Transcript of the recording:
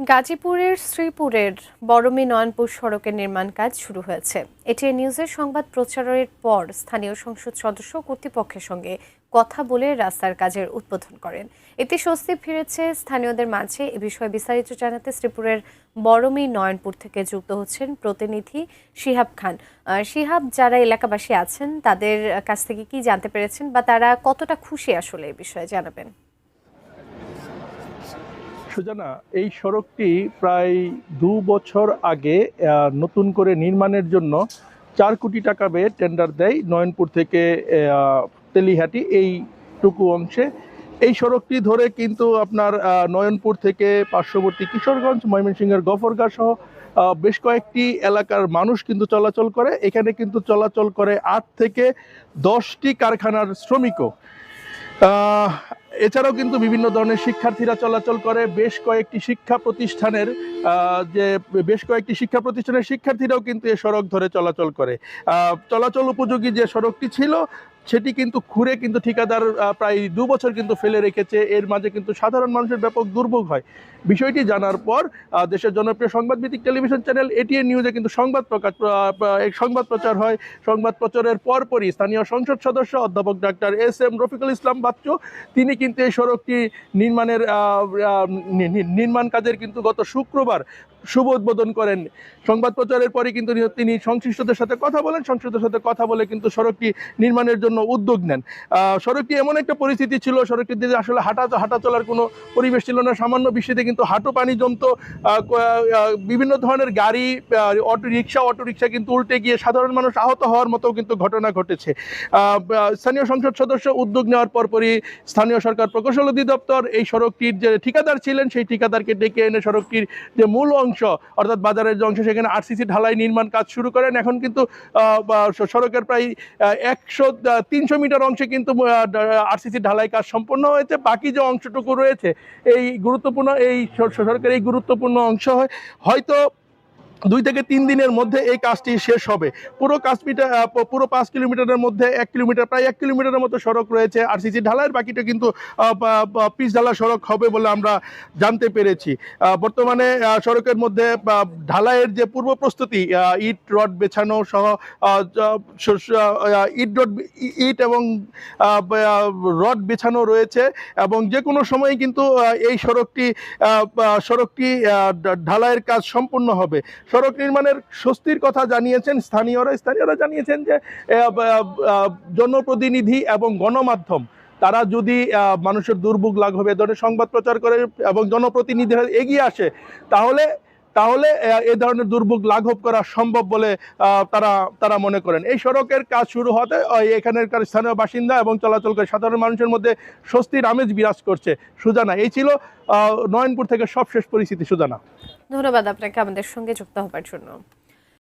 গাজীপুরের শ্রীপুরের বরমী নয়নপুর সড়কের নির্মাণ কাজ শুরু হয়েছে। এটিএন নিউজের সংবাদ প্রচারের পর স্থানীয় সংসদ সদস্য কর্তৃপক্ষের সঙ্গে কথা বলে রাস্তার কাজের উদ্বোধন করেন। এতে স্বস্তি ফিরেছে স্থানীয়দের মাঝে। এ বিষয়ে বিস্তারিত জানাতে শ্রীপুরের বরমী নয়নপুর থেকে যুক্ত হচ্ছেন প্রতিনিধি শিহাব খান। শিহাব, যারা এলাকাবাসী আছেন তাদের কাছ থেকে কি জানতে পেরেছেন বা তারা কতটা খুশি আসলে এই বিষয়ে জানাবেন? সুজানা, এই সড়কটি প্রায় ২ বছর আগে নতুন করে নির্মাণের জন্য ৪ কোটি টাকা ব্যয়ে টেন্ডার দেয় নয়নপুর থেকে তেলিহাটি এইটুকু অংশে। এই সড়কটি ধরে কিন্তু আপনার নয়নপুর থেকে পার্শ্ববর্তী কিশোরগঞ্জ, ময়মনসিংহের গফরগাঁ সহ বেশ কয়েকটি এলাকার মানুষ কিন্তু চলাচল করে। এখানে কিন্তু চলাচল করে ৮ থেকে ১০টি কারখানার শ্রমিকও। এছাড়াও কিন্তু বিভিন্ন ধরনের শিক্ষার্থীরা চলাচল করে। বেশ কয়েকটি শিক্ষা প্রতিষ্ঠানের শিক্ষার্থীরাও কিন্তু এ সড়ক ধরে চলাচল করে। চলাচল উপযোগী যে সড়কটি ছিল সেটি কিন্তু খুঁড়ে কিন্তু ঠিকাদার প্রায় ২ বছর কিন্তু ফেলে রেখেছে। এর মাঝে কিন্তু সাধারণ মানুষের ব্যাপক দুর্ভোগ হয়। বিষয়টি জানার পর দেশের জনপ্রিয় সংবাদভিত্তিক টেলিভিশন চ্যানেল এটিএন নিউজে কিন্তু সংবাদ প্রচার হয়। সংবাদ প্রচারের পরপরই স্থানীয় সংসদ সদস্য অধ্যাপক ডাক্তার এস.এম. রফিকুল ইসলাম বাচ্চু তিনি কিন্তু এই সড়কটি নির্মাণ কাজের কিন্তু গত শুক্রবার শুভ উদ্বোধন করেন। সংবাদ প্রচারের পরে কিন্তু তিনি সংশ্লিষ্টদের সাথে কথা বলে কিন্তু সড়কটি নির্মাণের জন্য উদ্যোগ নেন। সড়কটি এমন একটা পরিস্থিতি ছিল, সড়কটিতে আসলে হাঁটা চলার কোনো পরিবেশ ছিল না। সামান্য বৃষ্টিতে কিন্তু হাঁটু পানি জমতো। বিভিন্ন ধরনের গাড়ি, অটোরিকশা কিন্তু উল্টে গিয়ে সাধারণ মানুষ আহত হওয়ার মতো কিন্তু ঘটনা ঘটেছে। স্থানীয় সংসদ সদস্য উদ্যোগ নেওয়ার পরপরই স্থানীয় সরকার প্রকৌশল অধিদপ্তর এই সড়কটির যে ঠিকাদার ছিলেন সেই ঠিকাদারকে ডেকে এনে সড়কটির যে মূল অংশ অর্থাৎ বাজারের যে অংশ সেখানে আরসিসি ঢালাই নির্মাণ কাজ শুরু করেন। এখন কিন্তু সড়কের প্রায় 300 মিটার অংশে কিন্তু আরসিসি ঢালাই কাজ সম্পন্ন হয়েছে। বাকি যে অংশটুকু রয়েছে এই সড়কের এই গুরুত্বপূর্ণ অংশ হয়তো 2 থেকে 3 দিনের মধ্যে এই কাজটি শেষ হবে। পুরো 5 কিলোমিটারের মধ্যে 1 কিলোমিটারের মতো সড়ক রয়েছে আরসিসি ঢালাইয়ের, বাকিটা কিন্তু পিচ ঢালা সড়ক হবে বলে আমরা জানতে পেরেছি। বর্তমানে সড়কের মধ্যে ঢালাইয়ের যে পূর্ব প্রস্তুতি, ইট রড বেছানো সহ ইট এবং রড বেছানো রয়েছে এবং যে কোনো সময় কিন্তু এই সড়কটি ঢালাইয়ের কাজ সম্পূর্ণ হবে। সড়ক নির্মাণের স্বস্তির কথা জানিয়েছেন স্থানীয়রা জানিয়েছেন যে জনপ্রতিনিধি এবং গণমাধ্যম তারা যদি মানুষের দুর্ভোগ লাঘবে ধরনের সংবাদ প্রচার করে এবং জনপ্রতিনিধিরা এগিয়ে আসে তাহলে এ ধরনের দুর্ভোগ লাঘব করা সম্ভব বলে তারা মনে করেন। এই সড়কের কাজ শুরু হতে এখানকার স্থানীয় বাসিন্দা এবং চলাচলকারী সাধারণ মানুষের মধ্যে স্বস্তির আমেজ বিরাজ করছে। সুজানা, এই ছিল নয়নপুর থেকে সবশেষ পরিস্থিতি। সুজানা, ধন্যবাদ আপনাকে আমাদের সঙ্গে যুক্ত হবার জন্য।